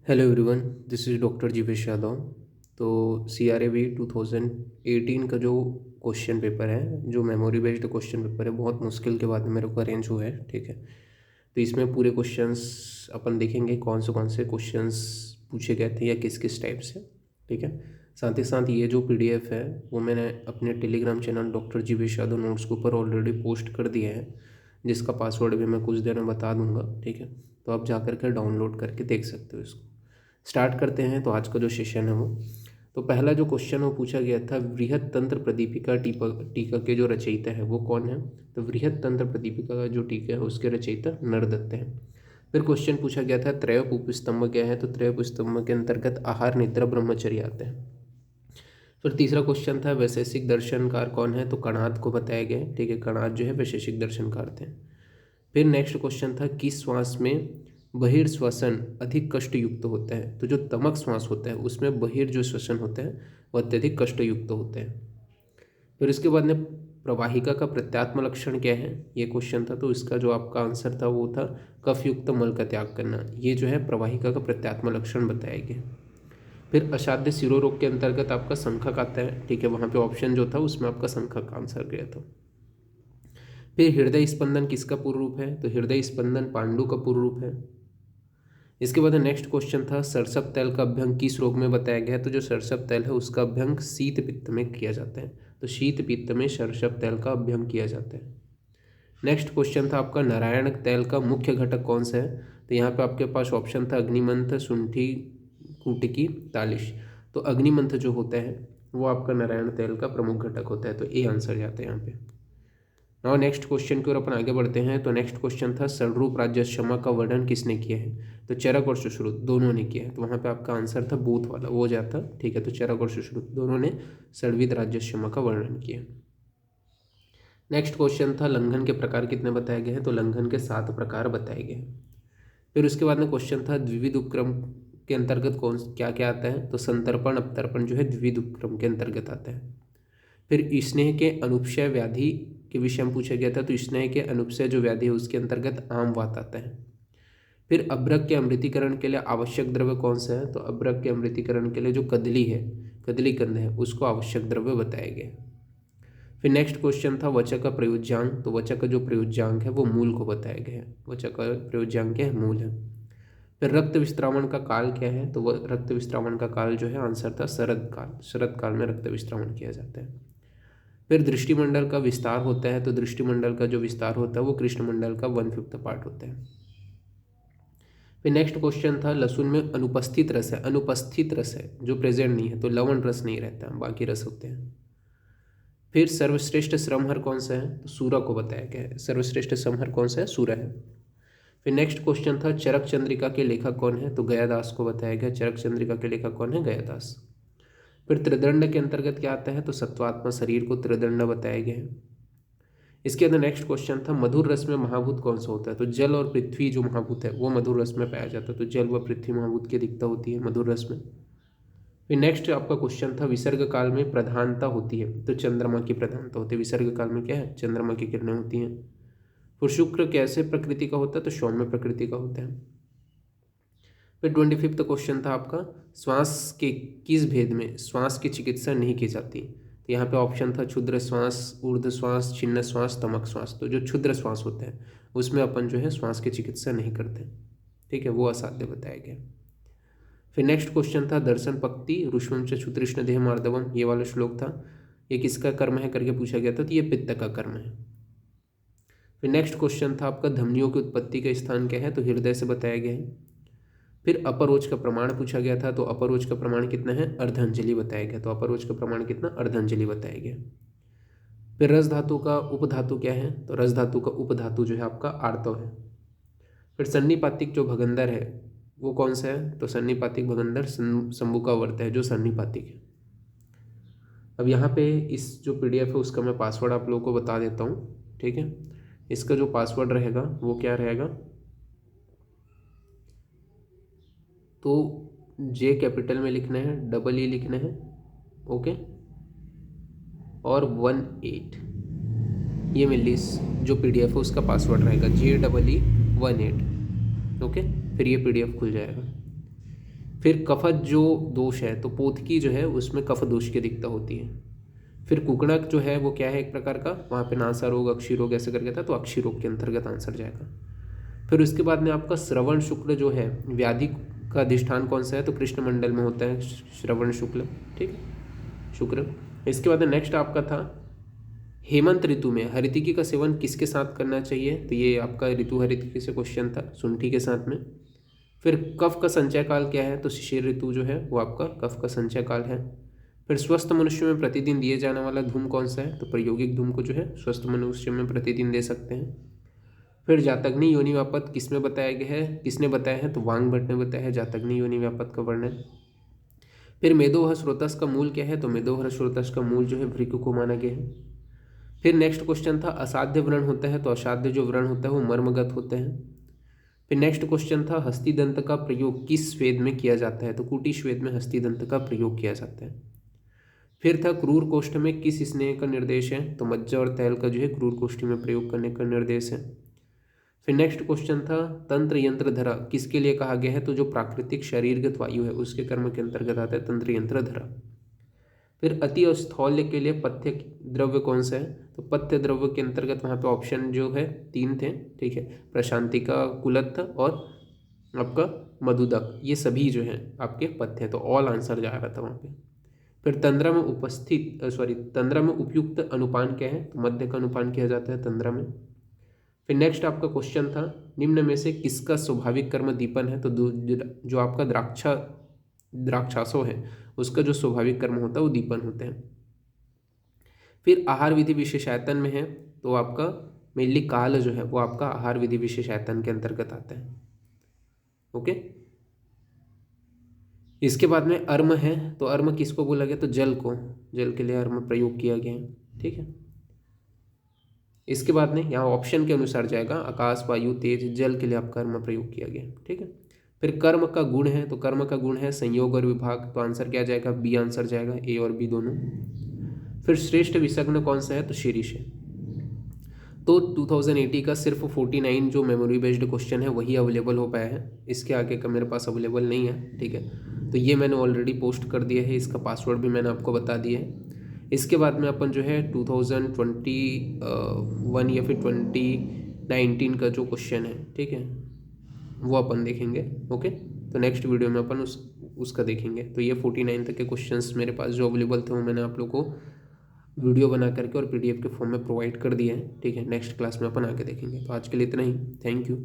Hello everyone, this is doctor Jeevesh Yadav. तो CRAV 2018 का जो क्वेश्चन पेपर है, जो मेमोरी बेस्ड क्वेश्चन पेपर है, बहुत मुश्किल के बाद मेरे को अरेंज हुआ है। ठीक है, तो इसमें पूरे क्वेश्चंस अपन देखेंगे कौन से क्वेश्चंस पूछे गए थे या किस किस टाइप से। ठीक है, साथ ही साथ ये जो PDF है वो मैंने अपने Telegram channel doctor Jeevesh Yadav notes के ऊपर ऑलरेडी पोस्ट कर दिया है, जिसका पासवर्ड भी मैं कुछ देर में बता दूंगा। ठीक है, तो आप जा कर के डाउनलोड करके देख सकते हो इसको। स्टार्ट करते हैं। तो आज का जो सेशन है वो, तो पहला जो क्वेश्चन वो पूछा गया था, वृहत तंत्र प्रदीपिका टीका के जो रचयिता है वो कौन है। तो वृहत तंत्र प्रदीपिका का जो टीका है उसके रचयिता नरदत्त हैं। फिर क्वेश्चन पूछा गया था, त्रैव उपस्तंभ क्या है। तो त्रैव उपस्तंभ के अंतर्गत आहार, निद्रा, ब्रह्मचर्य आते हैं। फिर तीसरा क्वेश्चन था, वैशेषिक दर्शनकार कौन है। तो कणाद को बताया गया है। ठीक है, कणाद जो है वैशेषिक दर्शनकार थे। फिर नेक्स्ट क्वेश्चन था, किस श्वास में बहिर्श्वसन अधिक कष्ट युक्त होता है। तो जो तमक श्वास होता है उसमें बहिर जो श्वसन होता है वह अत्यधिक कष्ट युक्त होते हैं। फिर इसके बाद में प्रवाहिका का प्रत्यात्म लक्षण क्या है, ये क्वेश्चन था। तो इसका जो आपका आंसर था वो था कफ युक्त मल का त्याग करना। ये जो है प्रवाहिका का प्रत्यात्म लक्षण बताया गया। फिर असाध्य शिरोरोग के अंतर्गत आपका संखक आता है। ठीक है, वहाँ पे ऑप्शन जो था उसमें आपका संखक का आंसर गया था। फिर हृदय स्पंदन किसका पूर्व रूप है। तो हृदय स्पंदन पांडु का पूर्व रूप है। इसके बाद नेक्स्ट क्वेश्चन था, सरसप तैल का अभ्यंग किस रोग में बताया गया है। तो जो सरसप तैल है उसका अभ्यंग शीत पित्त में किया जाता है। तो शीत पित्त में सरसप तैल का अभ्यंग किया जाता है। नेक्स्ट क्वेश्चन था आपका, नारायण तैल का मुख्य घटक कौन सा है। तो यहाँ पे आपके पास ऑप्शन था अग्निमंथ, शुंठी, कुटिकी, तालिश। तो अग्निमंथ जो होता है वो आपका नारायण तैल का प्रमुख घटक होता है। तो ए आंसर जाता है यहाँ पे। और नेक्स्ट क्वेश्चन की ओर अपन आगे बढ़ते हैं। तो नेक्स्ट क्वेश्चन था, षड्रूप राज्यक्षमा का वर्णन किसने किया है। तो चरक और सुश्रुत दोनों ने किया है। तो वहाँ पे आपका आंसर था बूथ वाला, वो जाता। ठीक है, तो चरक और सुश्रुत दोनों ने षड्विध राज्यक्षमा का वर्णन किया। नेक्स्ट क्वेश्चन था, लंघन के प्रकार कितने बताए गए हैं। तो लंघन के 7 प्रकार बताए गए हैं। फिर उसके बाद में क्वेश्चन था, द्विविध उपक्रम के अंतर्गत कौन क्या क्या आता है। तो संतर्पण अपतर्पण जो है द्विविध उपक्रम के अंतर्गत आता है। फिर स्नेह के अनुपक्षय व्याधि के विषय में पूछा गया था। तो स्नेह के अनुपक्षय जो व्याधि है उसके अंतर्गत आम वात आता है। फिर अभ्रक के अमृतीकरण के लिए आवश्यक द्रव्य कौन सा है। तो अभ्रक के अमृतीकरण के लिए जो कदली है, कदली कंद है, उसको आवश्यक द्रव्य बताया गया। फिर नेक्स्ट क्वेश्चन था, वचक का प्रयोज्यांग। तो वचक का जो प्रयोज्यांग है वो मूल को बताया गया है। वचक का प्रयोज्यांग क्या है, मूल है। फिर रक्त विस्त्रावण का काल क्या है। तो वह रक्त विस्त्रावण का काल जो है आंसर था शरद काल। शरद काल में रक्त विस्त्रावण किया जाता है। फिर दृष्टिमंडल का विस्तार होता है। तो दृष्टिमंडल का जो विस्तार होता है वो कृष्णमंडल का 1/5 पार्ट होता है। फिर नेक्स्ट क्वेश्चन था, लहसुन में अनुपस्थित रस है। अनुपस्थित रस है जो प्रेजेंट नहीं है, तो लवण रस नहीं रहता, बाकी रस होते हैं। फिर सर्वश्रेष्ठ श्रमहर कौन सा है। तो सूरा को बताया गया है। सर्वश्रेष्ठ श्रमहर कौन सा है, सूरा है। फिर नेक्स्ट क्वेश्चन था, चरक चंद्रिका के लेखक कौन है। तो गयादास को बताया गया। चरक चंद्रिका के लेखक कौन है, गयादास। फिर त्रिदंड के अंतर्गत क्या आता है। तो सत्वात्मा शरीर को त्रिदंड बताया गया है। इसके अंदर नेक्स्ट क्वेश्चन था, मधुर रस में महाभूत कौन सा होता है। तो जल और पृथ्वी जो महाभूत है वो मधुर रस में पाया जाता है। तो जल व पृथ्वी महाभूत की अधिकता होती है मधुर रस में। फिर नेक्स्ट आपका क्वेश्चन था, विसर्ग काल में प्रधानता होती है। तो चंद्रमा की प्रधानता होती है। विसर्ग काल में क्या है, चंद्रमा की किरणें होती हैं। फिर शुक्र कैसे प्रकृति का होता है। तो सौम्य प्रकृति का होता है। फिर 25वां क्वेश्चन था आपका, श्वास के किस भेद में श्वास की चिकित्सा नहीं की जाती। तो यहाँ पे ऑप्शन था क्षुद्र श्वास, ऊर्ध्व श्वास, छिन्न श्वास, तमक श्वास। तो जो क्षुद्र श्वास होता है उसमें अपन जो है श्वास की चिकित्सा नहीं करते। ठीक है, वो असाध्य बताया गया। फिर नेक्स्ट क्वेश्चन था, दर्शन पक्ति रुष्वम च क्षुतृष्ण देह मार्दवम, ये वाला श्लोक था, ये किसका कर्म है करके पूछा गया था। तो ये पित्त का कर्म है। फिर नेक्स्ट क्वेश्चन था आपका, धमनियों की उत्पत्ति का स्थान क्या है। तो हृदय से बताया गया है। फिर अपरोच का प्रमाण पूछा गया था। तो अपरोच का प्रमाण कितना है, अर्धांजलि बताया गया। तो अपरोच का प्रमाण कितना, अर्धांजलि बताया गया। फिर रस धातु का उपधातु क्या है। तो रस धातु का उपधातु जो है आपका आर्तव है। फिर सन्निपातिक जो भगंदर है वो कौन सा है। तो सन्निपातिक भगंदर शंभु का वर्त है जो सन्निपातिक है। अब यहाँ पे इस जो PDF है उसका मैं पासवर्ड आप लोगों को बता देता हूँ। ठीक है, इसका जो पासवर्ड रहेगा वो क्या रहेगा। तो J कैपिटल में लिखना है, E लिखना है, ओके, और 18, ये मेरे लिए जो PDF है उसका पासवर्ड रहेगा, JEE 18, ओके। फिर ये PDF खुल जाएगा। फिर कफज जो दोष है तो पोथकी जो है उसमें कफ दोष की अधिकता होती है। फिर कुकणक जो है वो क्या है एक प्रकार का, वहाँ पे नासा रोग अक्षी रोग ऐसे करके था, तो अक्षी रोग के अंतर्गत आंसर जाएगा। फिर उसके बाद में आपका श्रवण शुक्ल जो है व्याधि का अधिष्ठान कौन सा है, तो कृष्ण मंडल में होता है श्रवण शुक्ल, ठीक है, शुक्र। इसके बाद नेक्स्ट आपका था हेमंत ऋतु में हरितिकी का सेवन किसके साथ करना चाहिए, तो ये आपका ऋतु हरितिकी से क्वेश्चन था, शुंठी के साथ में। फिर कफ का संचय काल क्या है, तो शिशिर ऋतु जो है वो आपका कफ का संचय काल है। फिर स्वस्थ मनुष्य में प्रतिदिन दिए जाने वाला धूम कौन सा है, तो प्रायोगिक धूम को जो है स्वस्थ मनुष्य में प्रतिदिन दे सकते हैं। फिर जातग्नि योनि व्यापत किसमें बताया गया है, किसने बताया है, तो वांग भट्ट ने बताया है जातग्नि योनि व्यापत का वर्णन। फिर मेदोह स्रोतस का मूल क्या है, तो मेदोह स्रोतस का मूल जो है भृगु को माना गया है। फिर नेक्स्ट क्वेश्चन था असाध्य व्रण होता है, तो असाध्य जो व्रण होता है वो मर्मगत होते हैं। फिर नेक्स्ट क्वेश्चन था हस्तिदंत का प्रयोग किस वेद में किया जाता है, तो कुटिश वेद में हस्तिदंत का प्रयोग किया जाता है। फिर था क्रूर कोष्ठ में किस स्नेह का निर्देश है, तो मज्जा और तैल का जो है क्रूर कोष्ठी में प्रयोग करने का निर्देश है। फिर नेक्स्ट क्वेश्चन था तंत्र यंत्र धरा किसके लिए कहा गया है, तो जो प्राकृतिक शरीरगत वायु है उसके कर्म के अंतर्गत आता है तंत्र यंत्र धरा। फिर अति और स्थौल्य के लिए पथ्य द्रव्य कौन सा है, तो पथ्य द्रव्य के अंतर्गत वहाँ पे ऑप्शन जो है 3 थे, ठीक है, प्रशांतिका, कुलत्थ और आपका मधुदक, ये सभी जो है आपके पथ्य, तो ऑल आंसर जा रहा था वहाँ पे। फिर तंद्रा में तंद्रा में उपयुक्त अनुपान क्या है, तो मध्य का अनुपान किया जाता है तंद्रा में। फिर नेक्स्ट आपका क्वेश्चन था निम्न में से किसका स्वाभाविक कर्म दीपन है, तो जो आपका द्राक्षासो है उसका जो स्वाभाविक कर्म होता है वो दीपन होते हैं। फिर आहार विधि विशेषायतन में है, तो आपका मेनली काल जो है वो आपका आहार विधि विशेषायतन के अंतर्गत आता है। ओके, इसके बाद में अर्म है, तो अर्म किसको बोला गया, तो जल को, जल के लिए अर्म प्रयोग किया गया है, ठीक है। इसके बाद में यहाँ ऑप्शन के अनुसार जाएगा आकाश, वायु, तेज, जल के लिए आपका कर्म प्रयोग किया गया, ठीक है। फिर कर्म का गुण है, तो कर्म का गुण है संयोग और विभाग, तो आंसर क्या जाएगा, बी आंसर जाएगा, ए और बी दोनों। फिर श्रेष्ठ विसर्ग कौन सा है, तो शीर्ष है। तो 2080 का सिर्फ 49 जो मेमोरी बेस्ड क्वेश्चन है वही अवेलेबल हो पाया है, इसके आगे का मेरे पास अवेलेबल नहीं है, ठीक है। तो ये मैंने ऑलरेडी पोस्ट कर दिया है, इसका पासवर्ड भी मैंने आपको बता दिया है। इसके बाद में अपन जो है 2021 या फिर 2019 का जो क्वेश्चन है, ठीक है, वो अपन देखेंगे। ओके, तो नेक्स्ट वीडियो में अपन उसका देखेंगे। तो ये 49 तक के क्वेश्चंस मेरे पास जो अवेलेबल थे वो मैंने आप लोग को वीडियो बना करके और PDF के फॉर्म में प्रोवाइड कर दिया है, ठीक है। नेक्स्ट क्लास में अपन आगे देखेंगे। तो आज के लिए इतना ही, थैंक यू।